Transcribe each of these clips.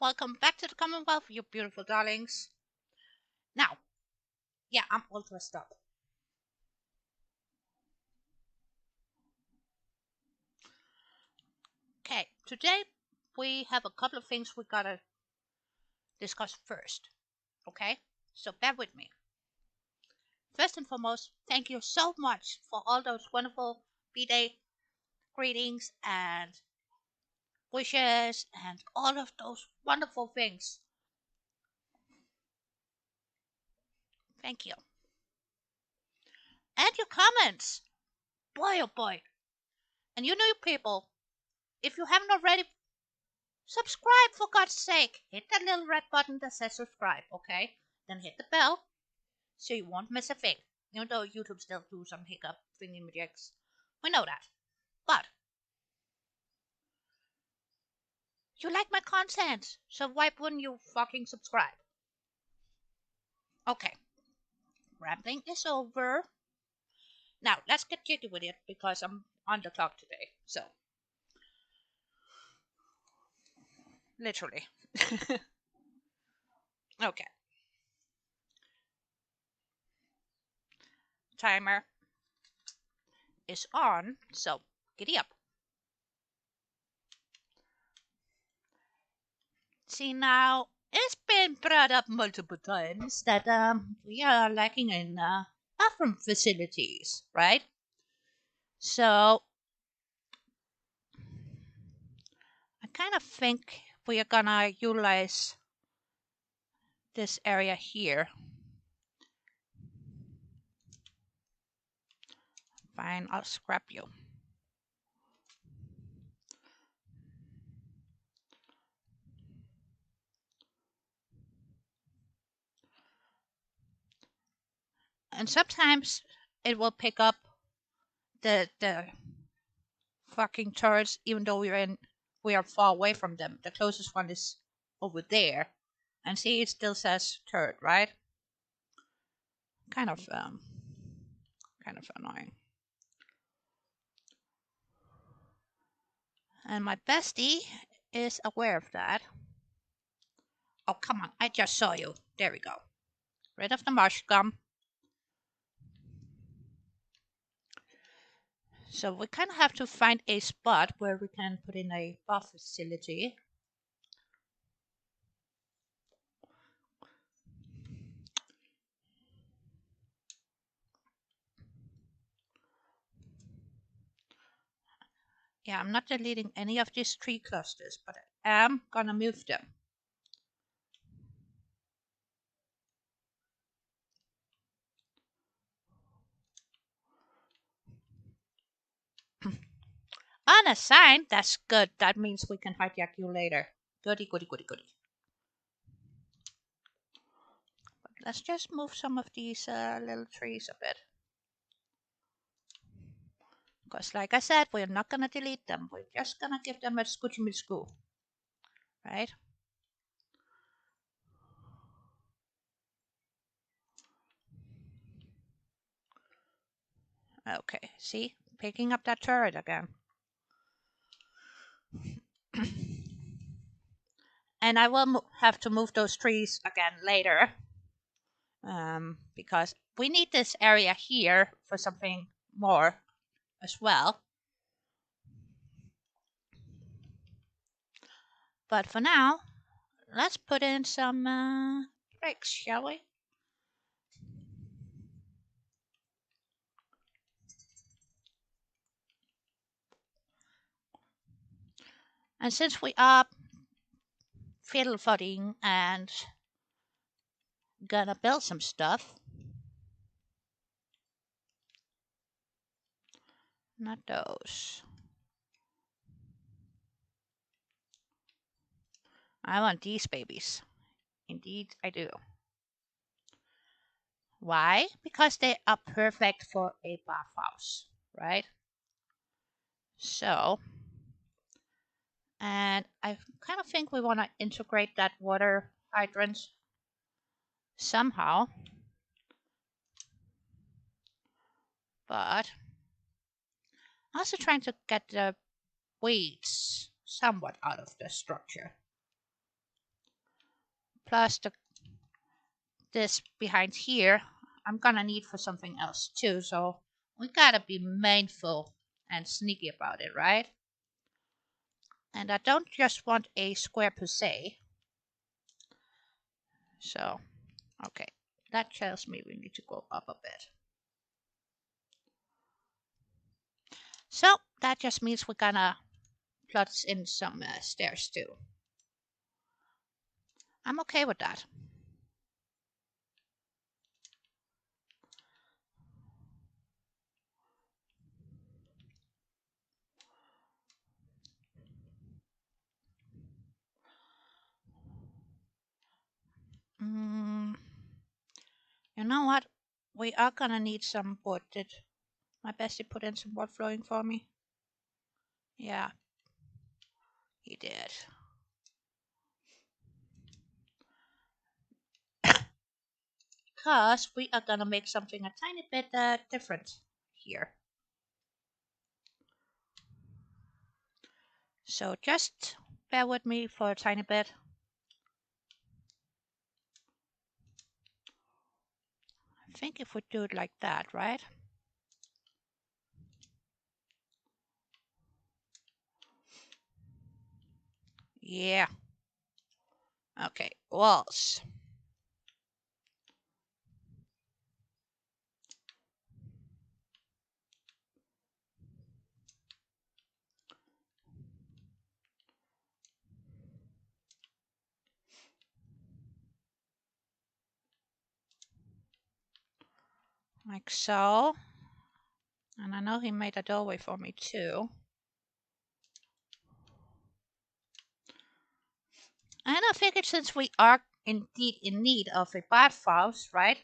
welcome back to the Commonwealth, you beautiful darlings. Now, yeah, I'm all dressed up. Okay, today we have a couple of things we gotta discuss first. Okay, so bear with me. First and foremost, thank you so much for all those wonderful B-Day greetings and wishes and all of those wonderful things. Thank you. And your comments. Boy, oh boy. And you new people, if you haven't already, subscribe for God's sake. Hit that little red button that says subscribe, okay? Then hit the bell so you won't miss a thing. Even though YouTube still do some hiccup thingy-majigs. We know that. But you like my content, so why wouldn't you fucking subscribe? Okay. Rambling is over. Now, let's get jiggy with it because I'm on the clock today. So, literally. Okay. Timer is on, so giddy up. See, now it's been brought up multiple times that we are lacking in bathroom facilities, right? So I kind of think we are gonna utilize this area here. Fine, I'll scrap you. And sometimes it will pick up the fucking turrets, even though we are far away from them. The closest one is over there, and see, it still says turret, right? Kind of annoying. And my bestie is aware of that. Oh, come on, I just saw you. There we go. Rid of the marsh gum. So we kind of have to find a spot where we can put in a bath facility. Yeah, I'm not deleting any of these tree clusters, but I am gonna move them. Unassigned? That's good. That means we can hijack you later. Goody, goody, goody, goody. But let's just move some of these little trees a bit. Because like I said, we're not gonna delete them. We're just gonna give them a scoochie-scoo. Right? Okay, see? Picking up that turret again. And I will have to move those trees again later. Because we need this area here for something more as well. But for now, let's put in some bricks, shall we? And since we are fiddle-fudding and gonna build some stuff, not those. I want these babies. Indeed, I do. Why? Because they are perfect for a bathhouse, right? So, and I kind of think we want to integrate that water hydrant somehow. But I'm also trying to get the weeds somewhat out of the structure. plus this behind here, I'm gonna need for something else too. So we gotta be mindful and sneaky about it, right? And I don't just want a square per se. So, okay, that tells me we need to go up a bit. So that just means we're gonna plot in some stairs too. I'm okay with that. You know what? We are gonna need some wood. Did my bestie put in some wood flooring for me? Yeah, he did. Because we are gonna make something a tiny bit different here. So just bear with me for a tiny bit. I think if we do it like that, right? Yeah. Okay, walls. Like so. And I know he made a doorway for me too. And I figured since we are indeed in need of a bathhouse, right?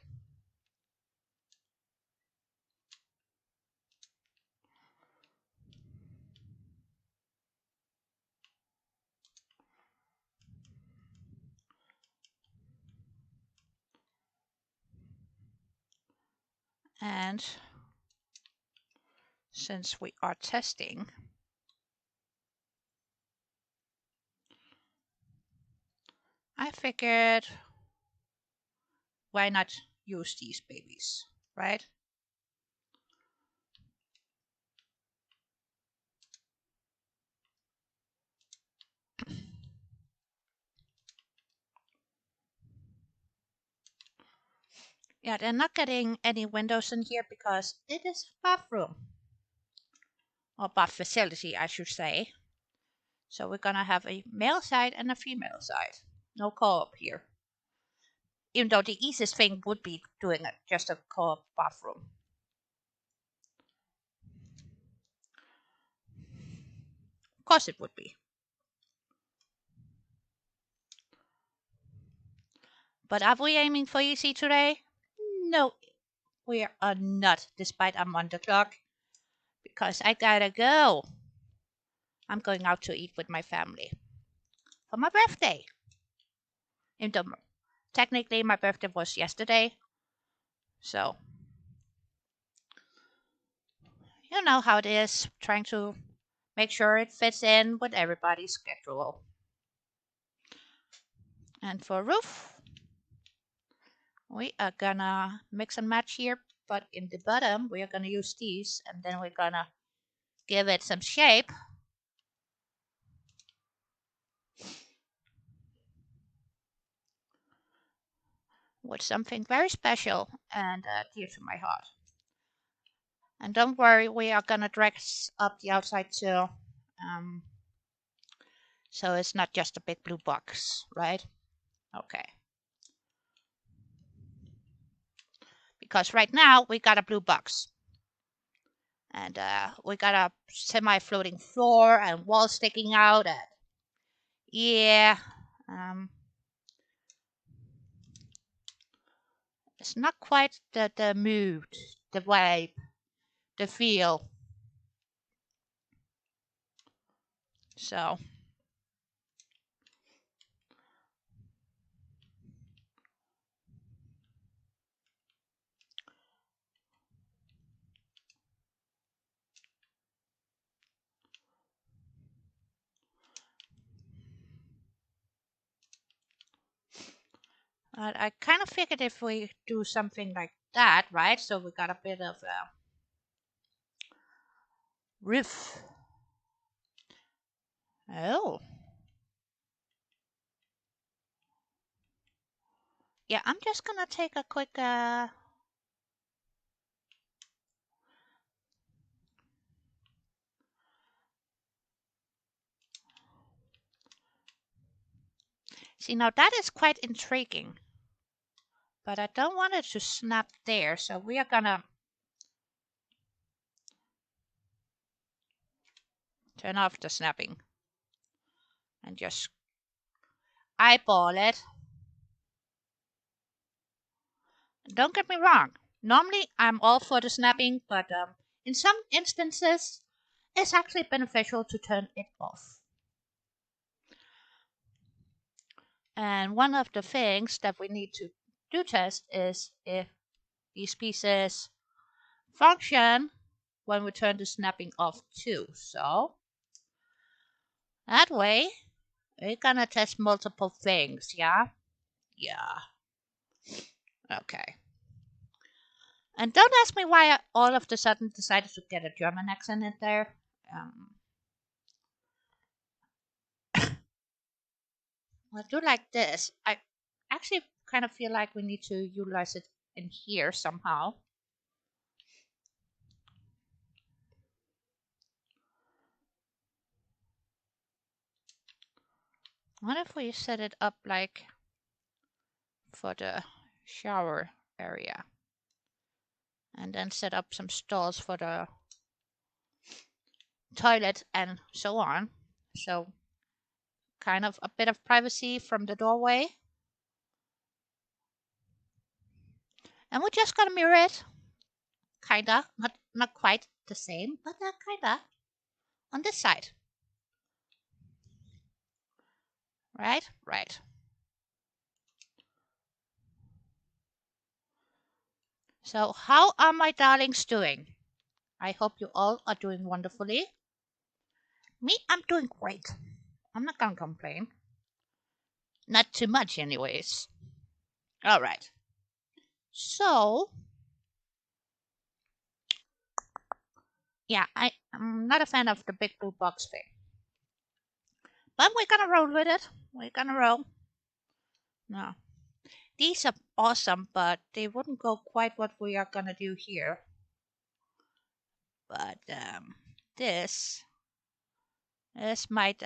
And since we are testing, I figured why not use these babies, right? Yeah, they're not getting any windows in here because it is a bathroom. Or bath facility, I should say. So we're gonna have a male side and a female side. No co-op here. Even though the easiest thing would be doing it just a co-op bathroom. Of course it would be. But are we aiming for easy today? No, we are not, despite I'm on the clock. Because I gotta go. I'm going out to eat with my family for my birthday. In the, technically, my birthday was yesterday. So, you know how it is, trying to make sure it fits in with everybody's schedule. And for roof, we are gonna mix and match here, but in the bottom, we are gonna use these, and then we're gonna give it some shape with something very special and dear to my heart. And don't worry, we are gonna dress up the outside too. Um, so it's not just a big blue box, right? Okay. Because right now we got a blue box. And we got a semi-floating floor and walls sticking out. And yeah, um, it's not quite the mood, the vibe, the feel. So But I kind of figured if we do something like that, right? So we got a bit of a roof. Oh. Yeah, I'm just gonna take a quick see, now that is quite intriguing. But I don't want it to snap there, so we are gonna turn off the snapping and just eyeball it. Don't get me wrong. Normally, I'm all for the snapping, but in some instances, it's actually beneficial to turn it off. And one of the things that we need to do test is if these pieces function when we turn the snapping off too. So that way, we're gonna test multiple things, yeah? Yeah. Okay. And don't ask me why I all of a sudden decided to get a German accent in there. I do like this. I actually kind of feel like we need to utilize it in here somehow. What if we set it up like for the shower area and then set up some stalls for the toilet and so on. So kind of a bit of privacy from the doorway. And we're just gonna mirror it. Kinda. Not quite the same, but kinda. On this side. Right? Right. So how are my darlings doing? I hope you all are doing wonderfully. Me, I'm doing great. I'm not gonna complain. Not too much anyways. Alright. So yeah, I'm not a fan of the big blue box thing. But we're gonna roll with it. We're gonna roll. No. These are awesome, but they wouldn't go quite what we are gonna do here. But this this might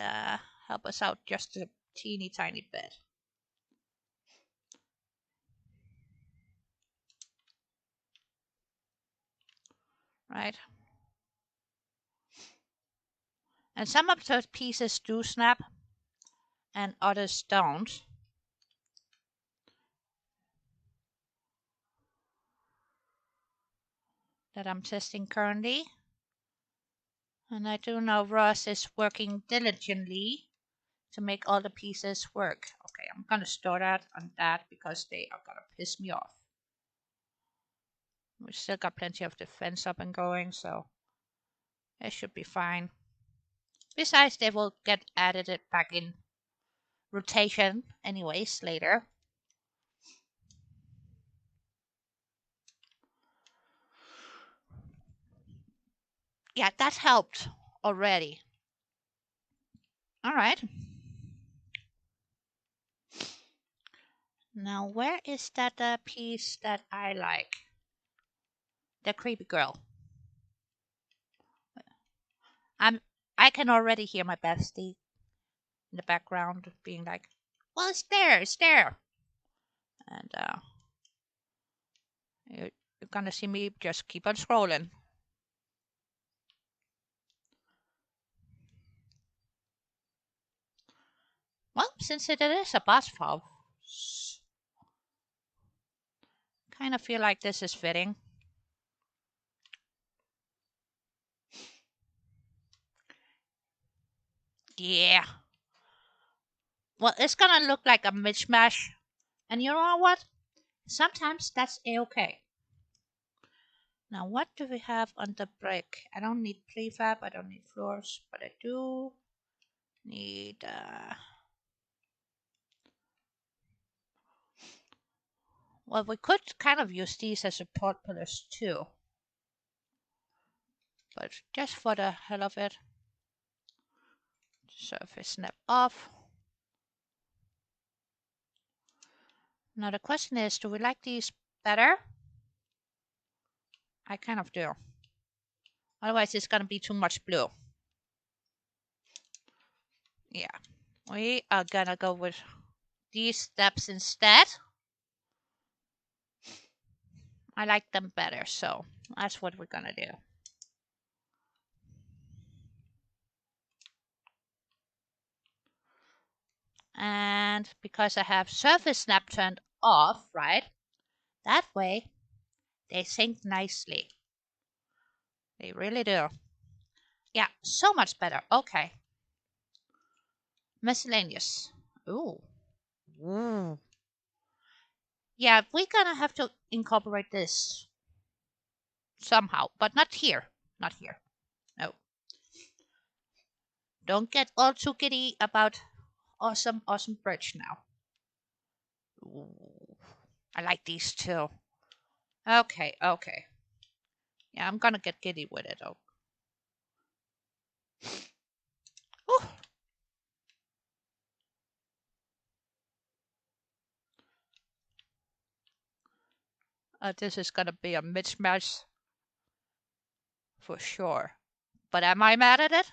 help us out just a teeny tiny bit. Right? And some of those pieces do snap and others don't. That I'm testing currently. And I do know Ross is working diligently to make all the pieces work. Okay, I'm gonna store that on that because they are gonna piss me off. We still got plenty of defense up and going, so it should be fine. Besides, they will get added it back in rotation anyways later. Yeah, that helped already. All right. Now, where is that piece that I like? The creepy girl. I'm. I can already hear my bestie in the background being like, "Well, it's there, it's there," and you're gonna see me just keep on scrolling. Well, since it is a boss fight, kind of feel like this is fitting. Yeah. Well, it's gonna look like a mishmash, and you know what? Sometimes that's a-okay. Now, what do we have on the brick? I don't need prefab, I don't need floors, but I do need Well, we could kind of use these as support pillars too. But just for the hell of it. Surface snap off. Now the question is, do we like these better? I kind of do. Otherwise it's gonna be too much blue. Yeah. We are gonna go with these steps instead. I like them better, so that's what we're gonna do. And because I have surface snap turned off, right? That way they sync nicely. They really do. Yeah, so much better. Okay. Miscellaneous. Ooh. Ooh. Yeah, we're gonna have to incorporate this somehow, but not here. Not here. No. Don't get all too giddy about awesome, awesome bridge now. Ooh. I like these too. Okay, okay. Yeah, I'm gonna get giddy with it. Oh. Ooh. This is gonna be a mismatch for sure. But am I mad at it?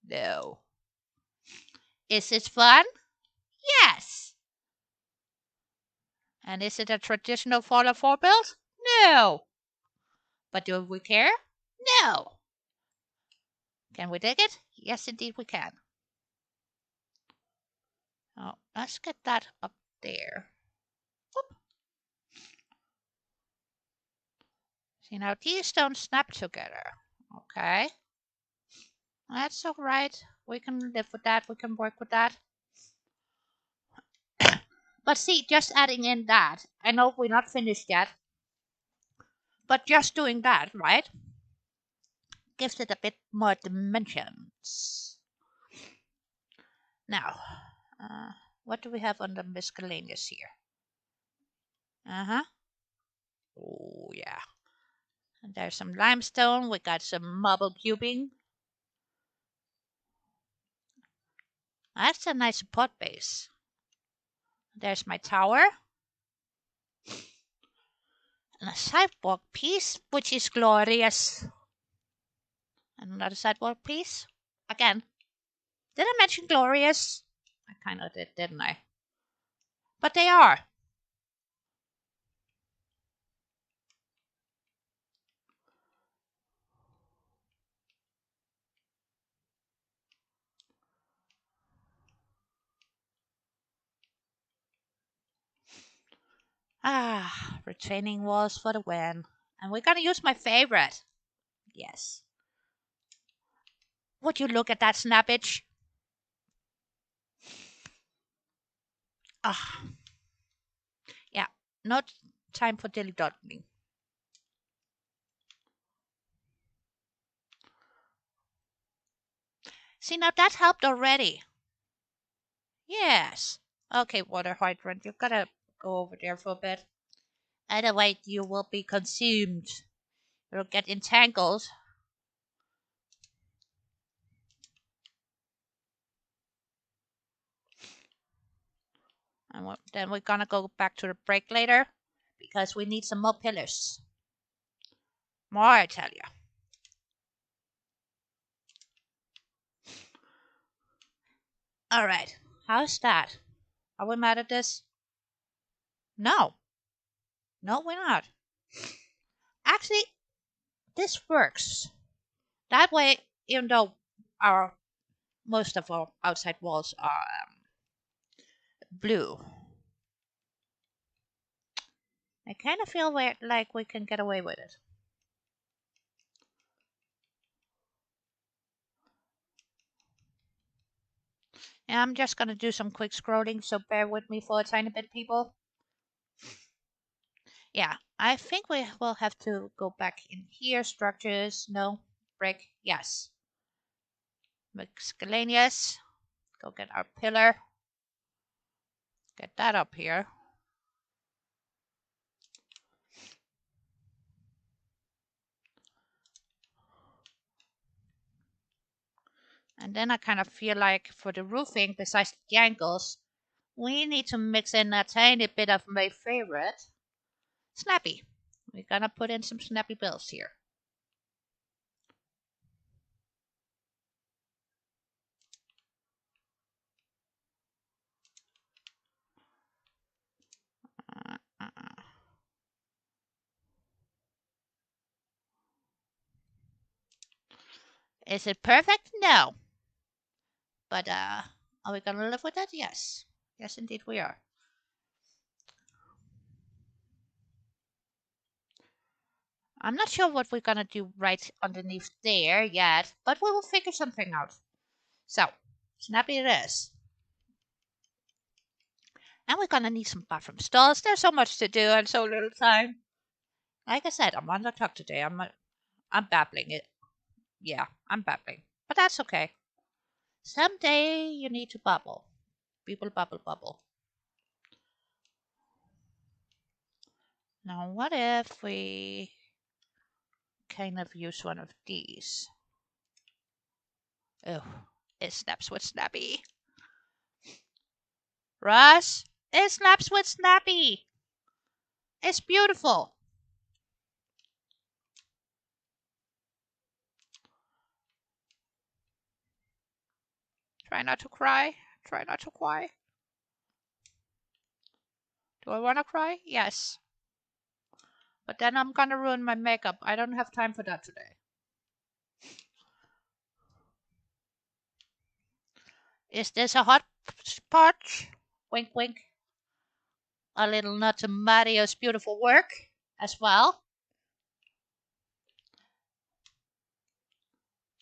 No. Is it fun? Yes. And is it a traditional Fallout 4 build? No. But do we care? No. Can we dig it? Yes, indeed we can. Oh, let's get that up there. Whoop. See, now these don't snap together. Okay. That's all right. We can live with that. We can work with that. But see, just adding in that, I know we're not finished yet, but just doing that, right, gives it a bit more dimensions. Now, what do we have on the miscellaneous here? Uh-huh. Oh, yeah. And there's some limestone. We got some marble cubing. That's a nice support base. There's my tower. And a sidewalk piece, which is glorious. And another sidewalk piece. Again, did I mention glorious? I kind of did, didn't I? But they are. Ah, retaining walls for the win. And we're gonna use my favorite. Yes. Would you look at that snappage? Ah. Yeah, not time for dilly-dallying. See, now that helped already. Yes. Okay, water hydrant, you gotta go over there for a bit. Otherwise, you will be consumed. You'll get entangled. And then we're gonna go back to the break later because we need some more pillars. More, I tell you. All right, how's that? Are we mad at this? No. No, we're not. Actually, this works. That way, even though our most of our outside walls are blue, I kind of feel like we can get away with it. And I'm just gonna do some quick scrolling, so bear with me for a tiny bit, people. Yeah, I think we will have to go back in here. Structures, no. Brick, yes. Miscellaneous. Go get our pillar. Get that up here. And then I kind of feel like for the roofing, besides the angles, we need to mix in a tiny bit of my favorite, Snappy. We're gonna put in some Snappy bills here. Is it perfect? No. But are we gonna live with it? Yes. Yes, indeed we are. I'm not sure what we're gonna do right underneath there yet, but we will figure something out. So, Snappy it is. And we're gonna need some bathroom stalls. There's so much to do and so little time. Like I said, I'm on the talk today. I'm babbling it. Yeah, I'm babbling. But that's okay. Someday you need to bubble. People bubble bubble. Now what if we kind of use one of these? Oh, it snaps with Snappy. Russ, it snaps with Snappy. It's beautiful. Try not to cry. Try not to cry. Do I want to cry? Yes. But then I'm gonna ruin my makeup. I don't have time for that today. Is this a hot spot? Wink, wink. A little nod to Mario's beautiful work as well.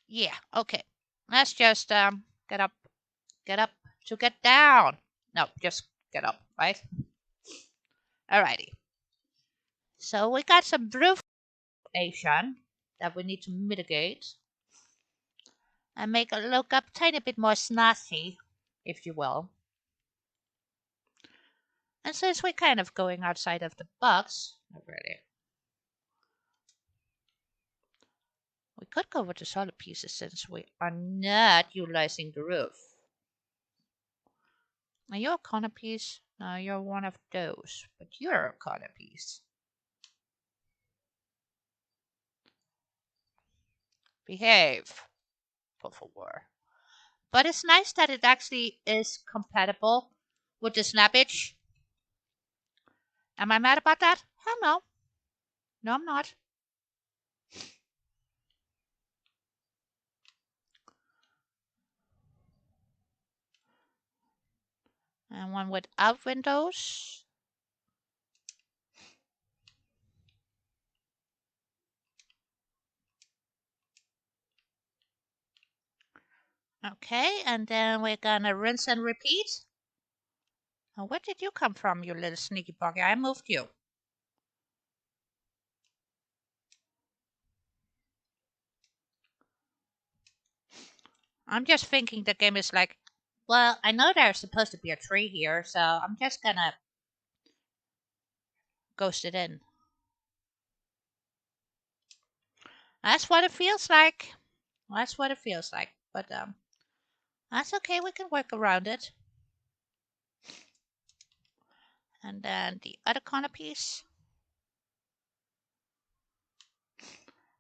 Yeah, okay. Let's just get up to get down. No, just get up, right? Alrighty. So we got some roof Asian that we need to mitigate and make it look a tiny bit more snazzy, if you will. And since we're kind of going outside of the box, not really, we could go with the solid pieces since we are not utilizing the roof. Are you a corner piece? No, you're one of those, but you're a corner piece. Behave, por favor. But it's nice that it actually is compatible with the snappage. Am I mad about that? Hell no. No, I'm not. And one without windows. Okay, and then we're gonna rinse and repeat. Now, where did you come from, you little sneaky buggy? I moved you. I'm just thinking the game is like, well, I know there's supposed to be a tree here, so I'm just gonna ghost it in. That's what it feels like. That's what it feels like. But that's okay. We can work around it. And then the other corner piece.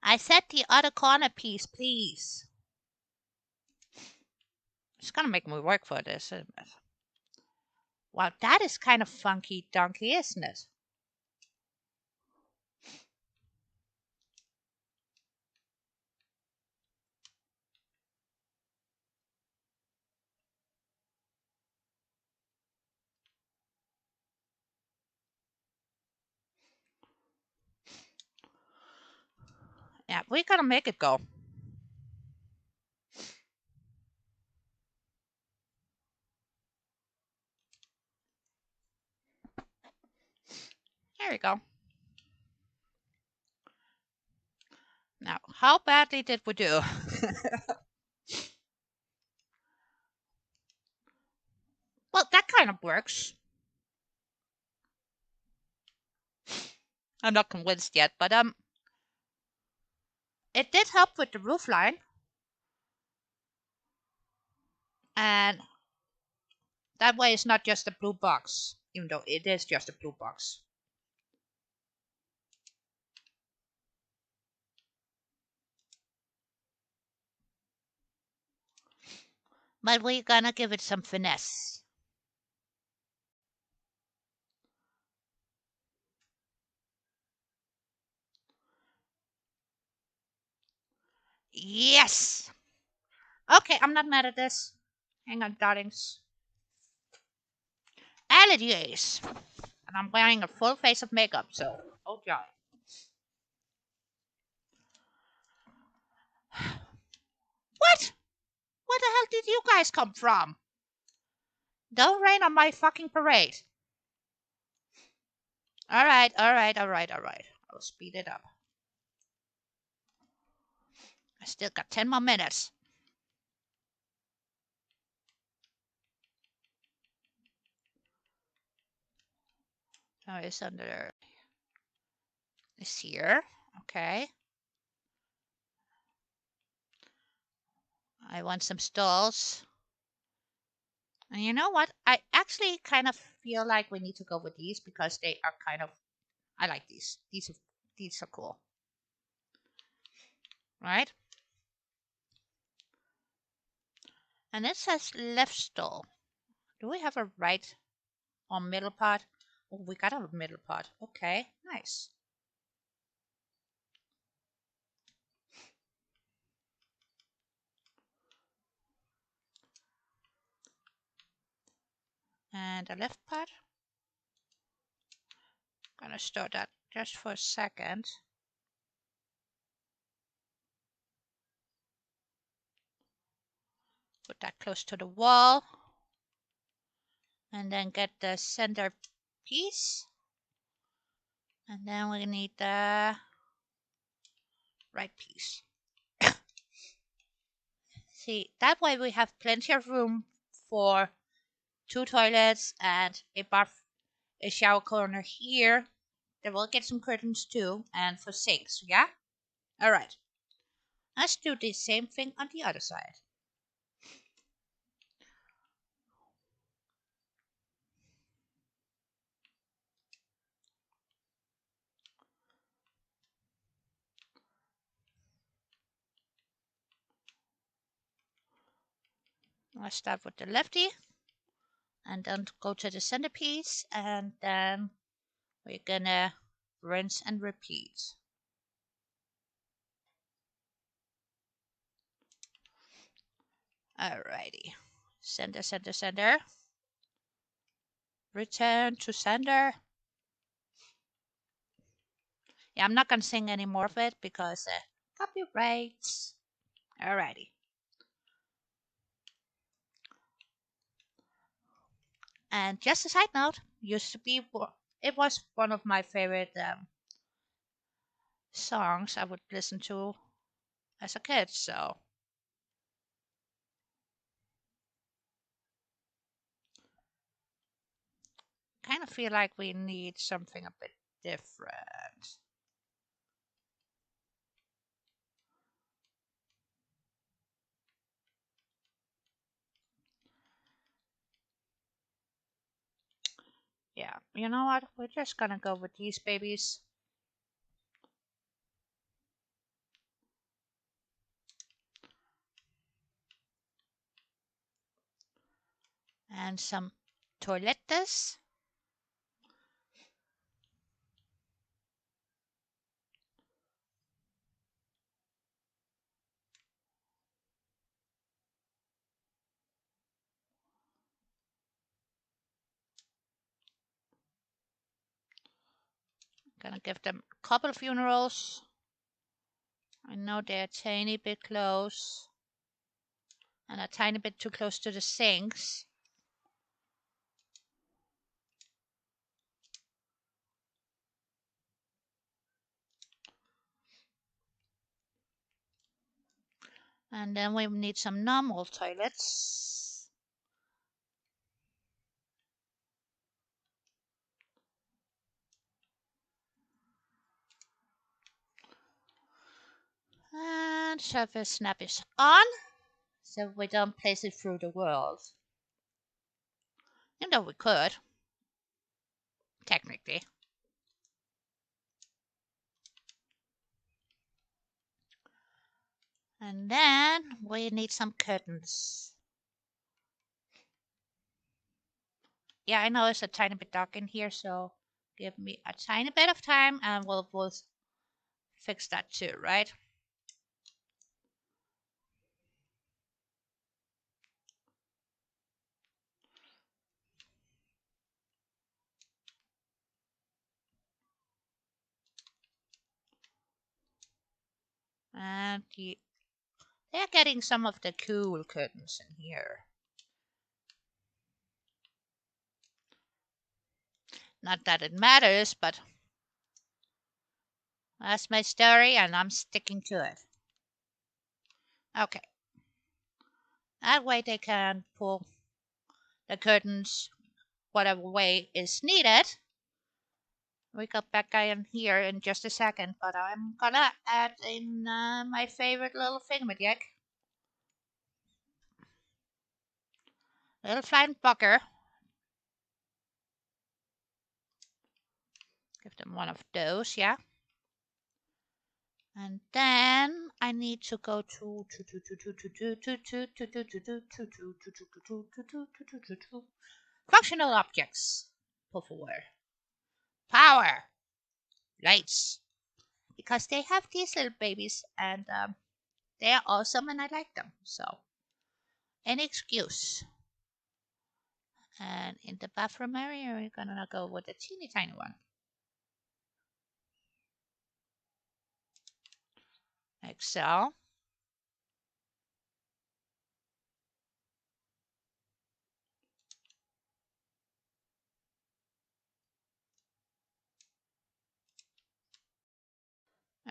I said the other corner piece, please. It's gonna make me work for this, isn't it? Wow, that is kind of funky donkey, isn't it? Yeah, we gotta make it go. There we go. Now, how badly did we do? Well, that kind of works. I'm not convinced yet, but it did help with the roof line. And that way it's not just a blue box, even though it is just a blue box. But we're gonna give it some finesse. Yes! Okay, I'm not mad at this. Hang on, darlings. Allergies! And I'm wearing a full face of makeup, so oh joy. What? Where the hell did you guys come from? Don't rain on my fucking parade. Alright, alright, alright, alright. I'll speed it up. I still got 10 more minutes. Oh, it's under. It's here. Okay. I want some stalls. And you know what? I actually kind of feel like we need to go with these because they are kind of. I like these. These are cool. Right? And it says left stall. Do we have a right or middle part? Oh, we got a middle part. Okay, nice. And the left part. Gonna store that just for a second. Put that close to the wall. And then get the center piece. And then we need the right piece. See, that way we have plenty of room for 2 toilets and a shower corner here. Then we'll get some curtains too, and for sinks, yeah? Alright. Let's do the same thing on the other side. Let's start with the lefty. And then go to the centerpiece, and then we're gonna rinse and repeat. Alrighty. Center, center, center. Return to sender. Yeah, I'm not gonna sing any more of it because copyrights. Alrighty. And just a side note, it was one of my favorite songs I would listen to as a kid. So kind of feel like we need something a bit different. Yeah, you know what? We're just gonna go with these babies. And some toilettes. Gonna give them a couple of funerals. I know they're a tiny bit close. And a tiny bit too close to the sinks. And then we need some normal toilets. And shower snap is on. So we don't place it through the walls. You know, we could, technically. And then we need some curtains. Yeah, I know it's a tiny bit dark in here, so give me a tiny bit of time and we'll fix that too, right? And they're getting some of the cool curtains in here. Not that it matters, but that's my story and I'm sticking to it. Okay. That way they can pull the curtains whatever way is needed. We got back in here in just a second, but I'm gonna add in my favorite little thingamajig. Little flying bugger. Give them one of those, yeah. And then I need to go to functional objects. Pull forward. Power. Lights. Because they have these little babies and they are awesome and I like them. So, any excuse. And in the bathroom area, we're gonna go with a teeny tiny one. Like so.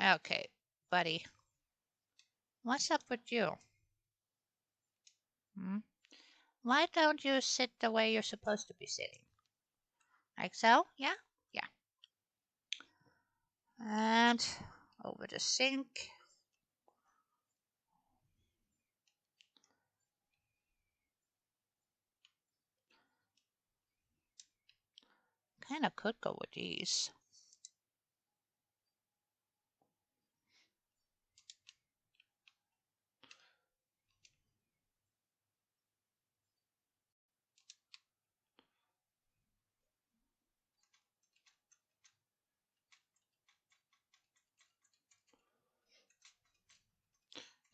Okay, buddy. What's up with you? Hmm? Why don't you sit the way you're supposed to be sitting? Like so? Yeah? Yeah. And over the sink. Kinda could go with these.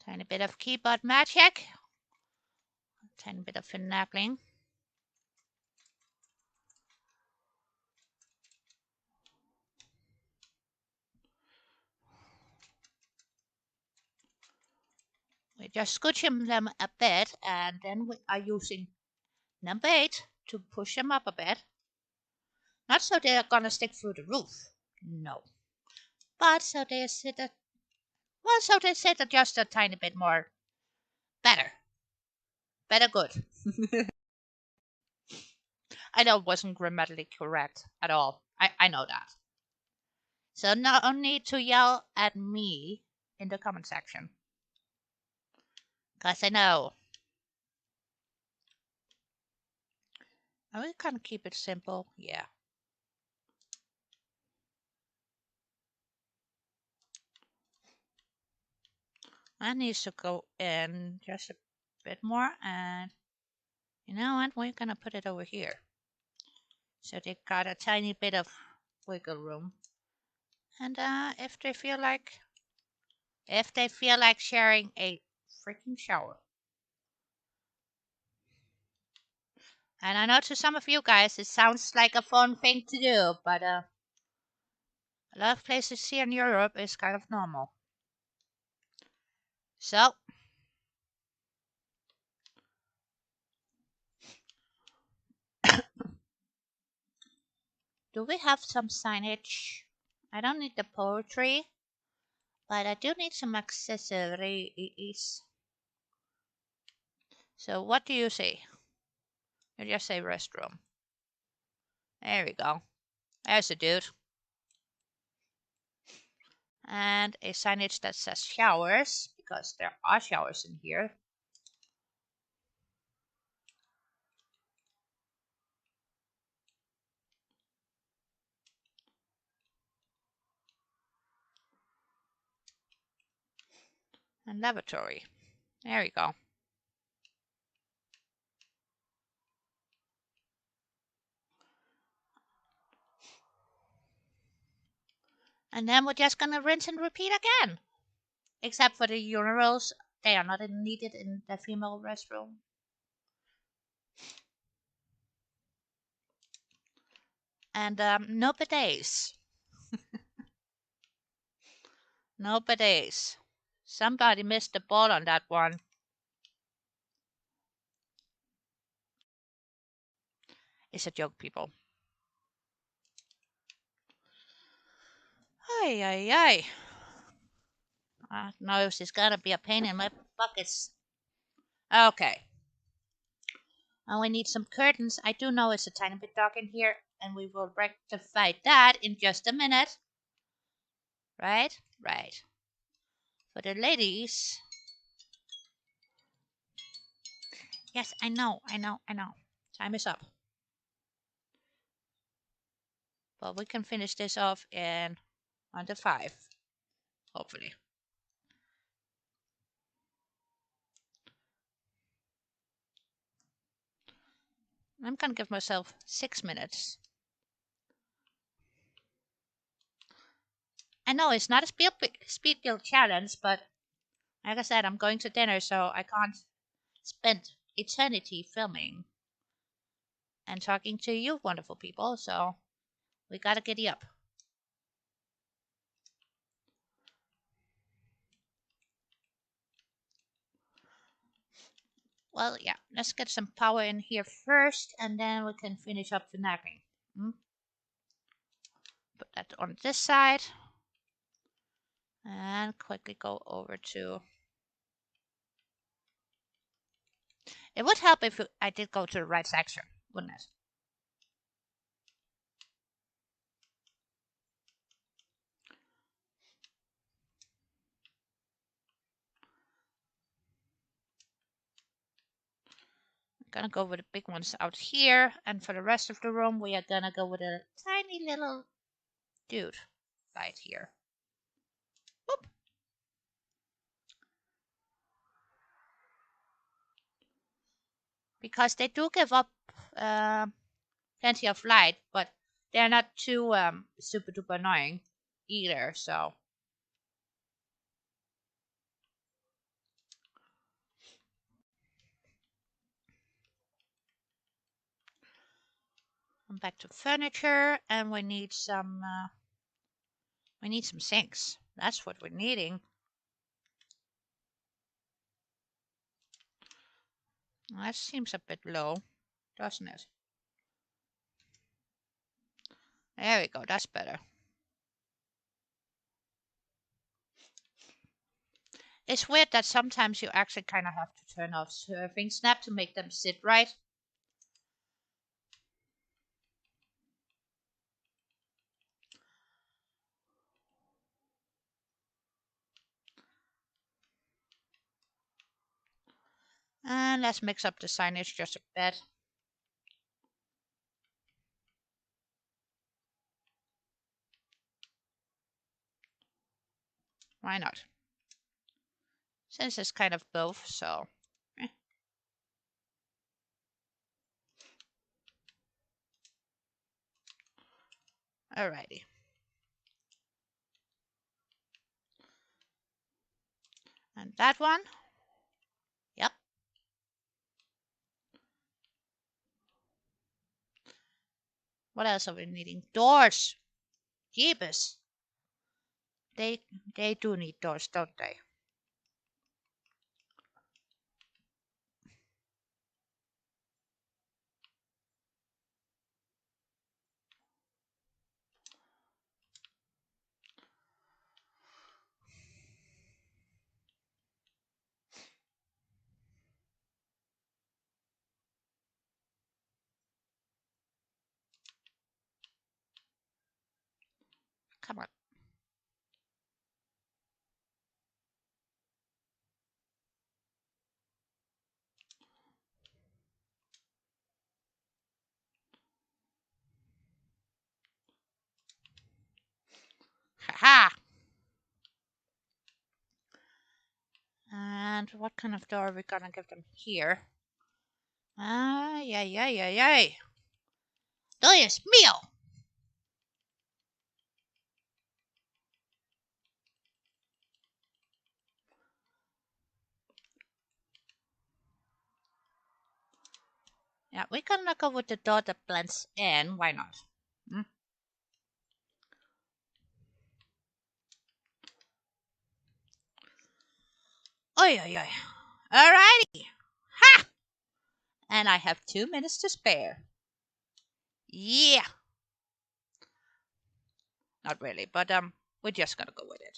Tiny bit of keyboard magic. Tiny bit of finagling. We just scooching them a bit and then we are using number 8 to push them up a bit. Not so they're gonna stick through the roof. No. But so they sit so they sit just a tiny bit more better. Better good. I know it wasn't grammatically correct at all. I know that. So no need to yell at me in the comment section. Because I know. Are we gonna keep it simple? Yeah. That needs to go in just a bit more. And you know what? We're gonna put it over here. So they got a tiny bit of wiggle room. And if they feel like sharing a freaking shower. And I know to some of you guys it sounds like a fun thing to do, but a lot of places here in Europe is kind of normal. So do we have some signage? I don't need the poetry, but I do need some accessories. So what do you say? You just say restroom. There we go. There's a dude. And a signage that says showers, because there are showers in here. And lavatory. There we go. And then we're just gonna rinse and repeat again. Except for the urinals. They are not needed in the female restroom. And no bidets. No bidets. Somebody missed the ball on that one. It's a joke, people. Ay, ay, ay. Nose is gonna be a pain in my buckets. Okay. And we need some curtains. I do know it's a tiny bit dark in here, and we will rectify that in just a minute. Right? Right. For the ladies. Yes, I know. Time is up. But we can finish this off in under 5. Hopefully. I'm gonna give myself 6 minutes. I know it's not a speed build challenge, but like I said, I'm going to dinner, so I can't spend eternity filming and talking to you wonderful people, so we gotta giddy up. Well, yeah, let's get some power in here first, and then we can finish up the nagging. Put that on this side. And quickly go over to... It would help if I did go to the right section, wouldn't it? I'm gonna go with the big ones out here, and for the rest of the room, we are gonna go with a tiny little dude right here. Whoop. Because they do give up plenty of light, but they're not too super duper annoying either, so... I'm back to furniture, and we need some sinks. That's what we're needing. That seems a bit low, doesn't it? There we go, that's better. It's weird that sometimes you actually kind of have to turn off surfing snap to make them sit right. And let's mix up the signage just a bit. Why not? Since it's kind of both, so... Alrighty. And that one. Yep. What else are we needing? Doors. Jeebus. They do need doors, don't they? Come on. Ha ha! And what kind of door are we gonna give them here? Ay, ay, ay, ay, ay. Dios mío! Yeah, we're gonna go with the door that blends in. Why not? Hmm? Oy, oy, oy. Alrighty. Ha! And I have 2 minutes to spare. Yeah. Not really, but we're just gonna go with it.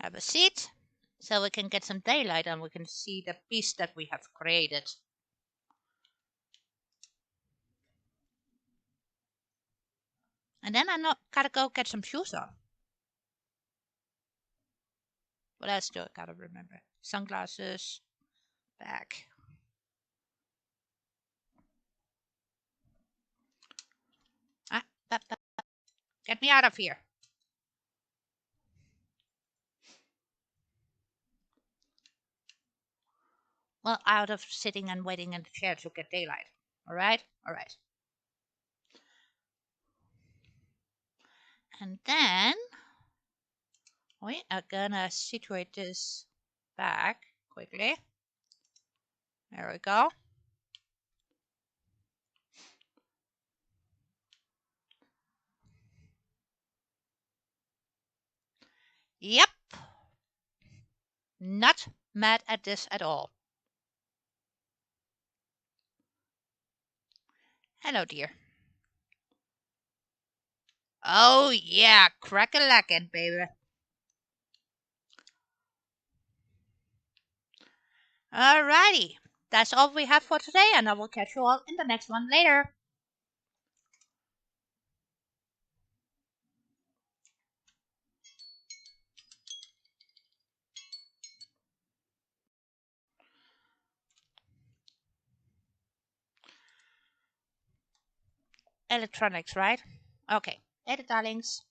Have a seat so we can get some daylight and we can see the beast that we have created. And then I not gotta go get some shoes on. What else do I gotta remember? Sunglasses, bag. Ah, get me out of here. Well, out of sitting and waiting in the chair to get daylight. Alright? Alright. And then we are gonna situate this back quickly. There we go. Yep. Not mad at this at all. Hello, dear. Oh, yeah. Crack-a-lackin', baby. Alrighty. That's all we have for today, and I will catch you all in the next one later. Electronics, right? Okay. Later, darlings.